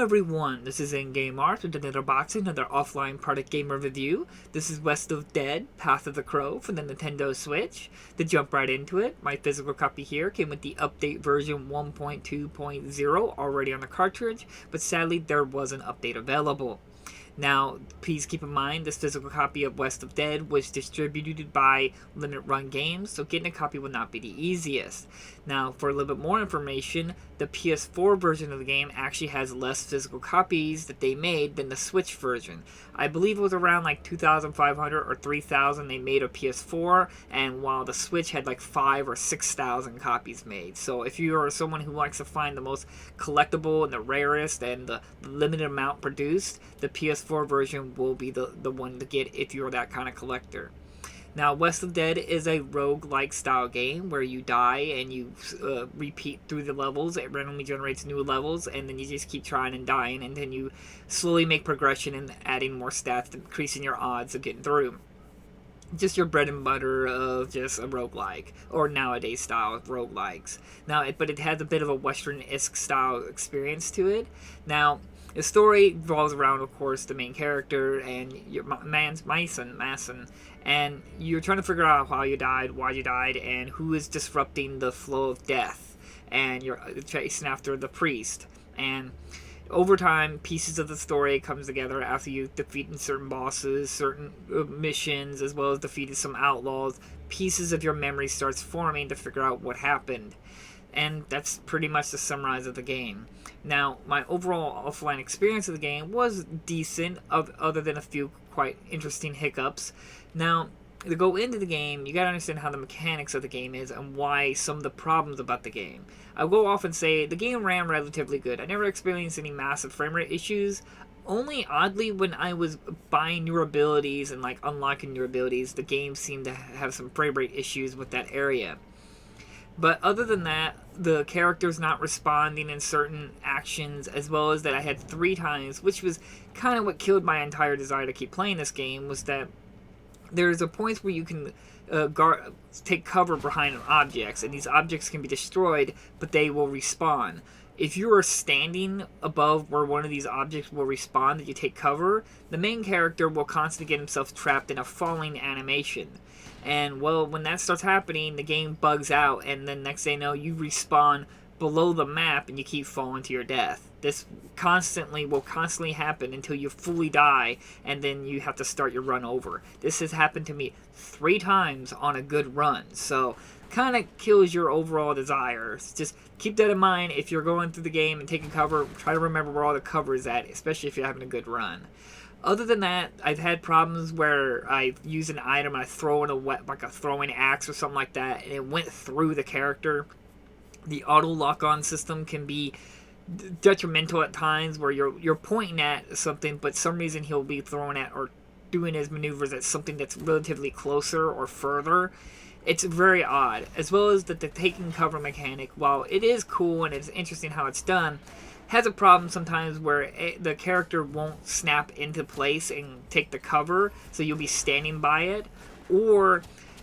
everyone, this is In-Game Art with another boxing, another offline product gamer review. This is West of Dead, Path of the Crow for the Nintendo Switch. To jump right into it, my physical copy here came with the update version 1.2.0 already on the cartridge, but sadly there was an update available. Now, please keep in mind, this physical copy of West of Dead was distributed by Limited Run Games, so getting a copy would not be the easiest. Now, for a little bit more information, the PS4 version of the game actually has less physical copies that they made than the Switch version. I believe it was around like 2,500 or 3,000 they made of PS4, and while the Switch had like 5,000 or 6,000 copies made. So if you are someone who likes to find the most collectible and the rarest and the limited amount produced, the PS4 version will be the one to get if you're that kind of collector. Now, West of Dead is a roguelike style game where you die and you repeat through the levels. It randomly generates new levels, and then you just keep trying and dying, and then you slowly make progression and adding more stats, increasing your odds of getting through. Just your bread and butter of just a roguelike, or nowadays style of roguelikes. But it has a bit of a Western-esque style experience to it. Now, the story revolves around, of course, the main character and your Mason, and you're trying to figure out how you died, why you died, and who is disrupting the flow of death. And you're chasing after the priest. And over time, pieces of the story comes together after you defeating certain bosses, certain missions, as well as defeating some outlaws. Pieces of your memory starts forming to figure out what happened. And that's pretty much the summarize of the game. Now, my overall offline experience of the game was decent, other than a few quite interesting hiccups. Now, to go into the game, you gotta understand how the mechanics of the game is and why some of the problems about the game. I will often say the game ran relatively good. I never experienced any massive frame rate issues. Only oddly, when I was buying new abilities and like unlocking new abilities, the game seemed to have some frame rate issues with that area. But other than that, the character's not responding in certain actions, as well as that I had 3 times, which was kind of what killed my entire desire to keep playing this game, was that there's a point where you can take cover behind objects, and these objects can be destroyed, but they will respawn. If you are standing above where one of these objects will respawn that you take cover, the main character will constantly get himself trapped in a falling animation. And, well, when that starts happening, the game bugs out, and then next thing you know, you respawn below the map and you keep falling to your death. This will constantly happen until you fully die, and then you have to start your run over. This has happened to me 3 times on a good run, so kind of kills your overall desires. Just keep that in mind if you're going through the game and taking cover. Try to remember where all the cover is at, especially if you're having a good run. Other than that, I've had problems where I use an item and I throw in like a throwing axe or something like that, and it went through the character. The auto lock-on system can be detrimental at times, where you're pointing at something, but some reason he'll be throwing at or doing his maneuvers at something that's relatively closer or further. It's very odd, as well as that the taking cover mechanic, while it is cool and it's interesting how it's done, has a problem sometimes where the character won't snap into place and take the cover, so you'll be standing by it, or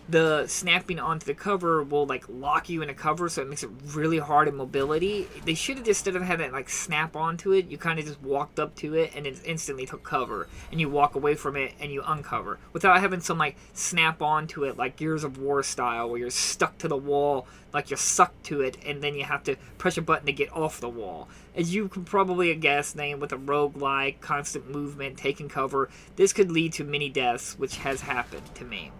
the snapping onto the cover will like lock you in a cover, so it makes it really hard in mobility. They should have just, instead of having it like snap onto it, you kind of just walked up to it and it instantly took cover, and you walk away from it and you uncover, without having some like snap onto it like Gears of War style, where you're stuck to the wall, like you're sucked to it, and then you have to press a button to get off the wall. As you can probably guess, with a roguelike, constant movement, taking cover, this could lead to many deaths, which has happened to me.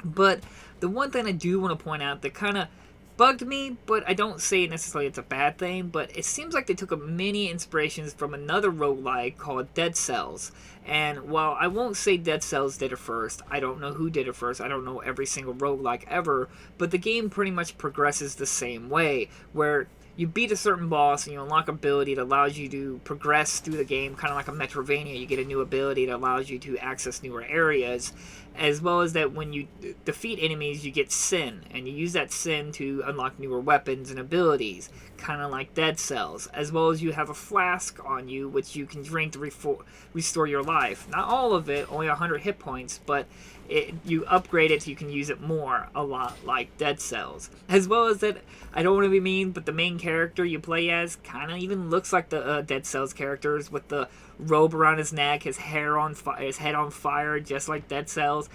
But the one thing I do want to point out that kind of bugged me, but I don't say necessarily it's a bad thing, but it seems like they took many inspirations from another roguelike called Dead Cells. And while I won't say Dead Cells did it first, I don't know who did it first, I don't know every single roguelike ever, but the game pretty much progresses the same way, where you beat a certain boss and you unlock an ability that allows you to progress through the game, kind of like a Metroidvania. You get a new ability that allows you to access newer areas, as well as that when you defeat enemies, you get Sin, and you use that Sin to unlock newer weapons and abilities, kind of like Dead Cells, as well as you have a flask on you, which you can drink to restore your life. Not all of it, only 100 hit points, but you upgrade it so you can use it more, a lot like Dead Cells. As well as that, I don't want to be mean, but the main character you play as kind of even looks like the Dead Cells characters, with the robe around his neck, his hair on his head on fire, just like Dead Cells.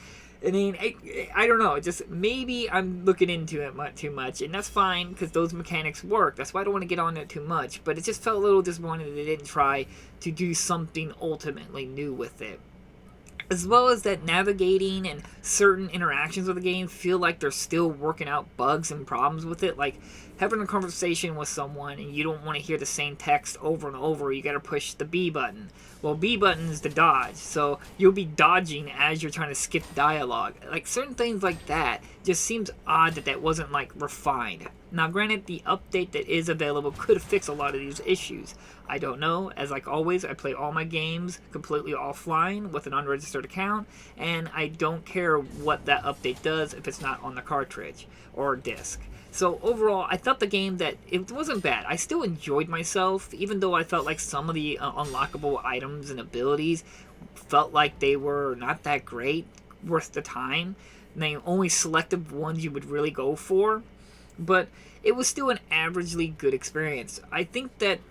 I mean, I don't know. Just maybe I'm looking into it too much, and that's fine because those mechanics work. That's why I don't want to get on it too much. But it just felt a little disappointing that they didn't try to do something ultimately new with it. As well as that navigating and certain interactions with the game feel like they're still working out bugs and problems with it. Like having a conversation with someone and you don't want to hear the same text over and over, you got to push the B button. Well, B button is the dodge, so you'll be dodging as you're trying to skip dialogue. Like certain things like that just seems odd that wasn't like refined. Now granted, the update that is available could fix a lot of these issues. I don't know, as like always, I play all my games completely offline with an unregistered account, and I don't care what that update does if it's not on the cartridge or disc. So overall, I thought the game that it wasn't bad. I still enjoyed myself, even though I felt like some of the unlockable items and abilities felt like they were not that great, worth the time. And they only selective ones you would really go for. But it was still an averagely good experience. I think that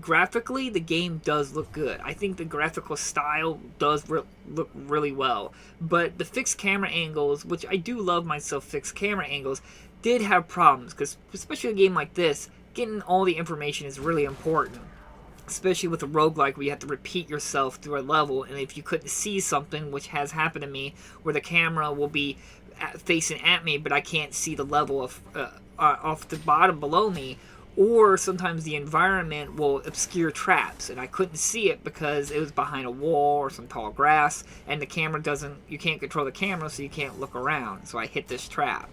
graphically, the game does look good. I think the graphical style does look really well. But the fixed camera angles, which I do love myself, fixed camera angles, did have problems. Because especially a game like this, getting all the information is really important. Especially with a roguelike where you have to repeat yourself through a level. And if you couldn't see something, which has happened to me, where the camera will be facing at me, but I can't see the level of off the bottom below me, or sometimes the environment will obscure traps, and I couldn't see it because it was behind a wall or some tall grass, and the camera doesn't, you can't control the camera, so you can't look around, so I hit this trap.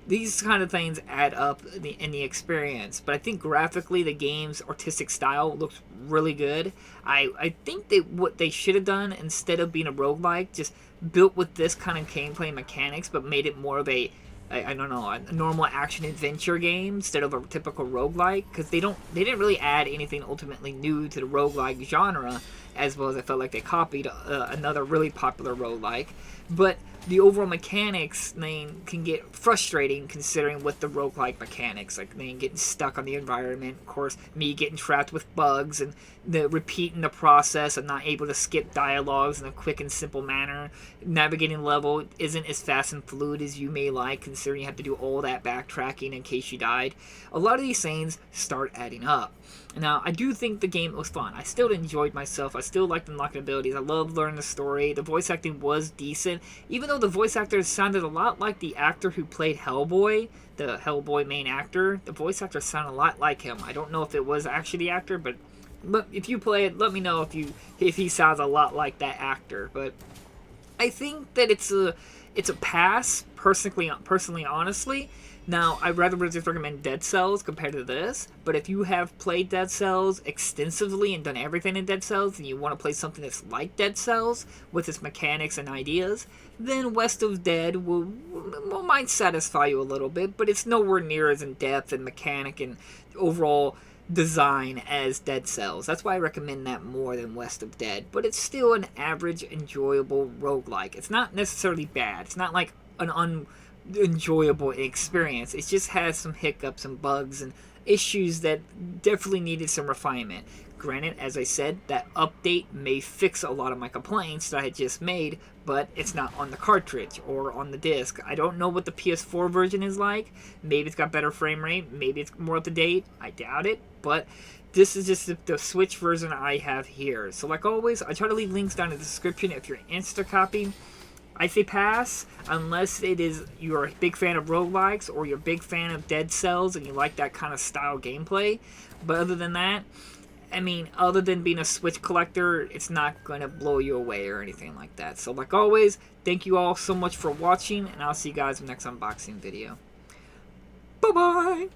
These kind of things add up in the experience, but I think graphically the game's artistic style looks really good. I think that what they should have done, instead of being a roguelike, just built with this kind of gameplay mechanics, but made it more of a normal action adventure game instead of a typical roguelike, because they didn't really add anything ultimately new to the roguelike genre, as well as I felt like they copied another really popular roguelike. But the overall mechanics can get frustrating considering with the roguelike mechanics, like getting stuck on the environment, of course, me getting trapped with bugs, and the repeating the process of not able to skip dialogues in a quick and simple manner. Navigating level isn't as fast and fluid as you may like, considering you have to do all that backtracking in case you died. A lot of these things start adding up. Now, I do think the game was fun. I still enjoyed myself. I still liked unlocking abilities. I loved learning the story. The voice acting was decent, even though the voice actor sounded a lot like the actor who played Hellboy, the Hellboy main actor. The voice actor sounded a lot like him. I don't know if it was actually the actor, but if you play it, let me know if he sounds a lot like that actor. But I think that it's a pass, personally, honestly. Now, I'd rather just recommend Dead Cells compared to this, but if you have played Dead Cells extensively and done everything in Dead Cells, and you want to play something that's like Dead Cells, with its mechanics and ideas, then West of Dead might satisfy you a little bit, but it's nowhere near as in-depth and mechanic and overall design as Dead Cells. That's why I recommend that more than West of Dead, but it's still an average, enjoyable roguelike. It's not necessarily bad. It's not like an enjoyable experience. It just has some hiccups and bugs and issues that definitely needed some refinement. Granted, as I said, that update may fix a lot of my complaints that I had just made, but it's not on the cartridge or on the disc. I don't know what the PS4 version is like. Maybe it's got better frame rate, maybe it's more up to date. I doubt it, but this is just the Switch version I have here. So like always, I try to leave links down in the description if you're Insta copying. I say pass, unless you're a big fan of roguelikes or you're a big fan of Dead Cells and you like that kind of style gameplay. But other than that, I mean, other than being a Switch collector, it's not going to blow you away or anything like that. So like always, thank you all so much for watching, and I'll see you guys in the next unboxing video. Bye-bye!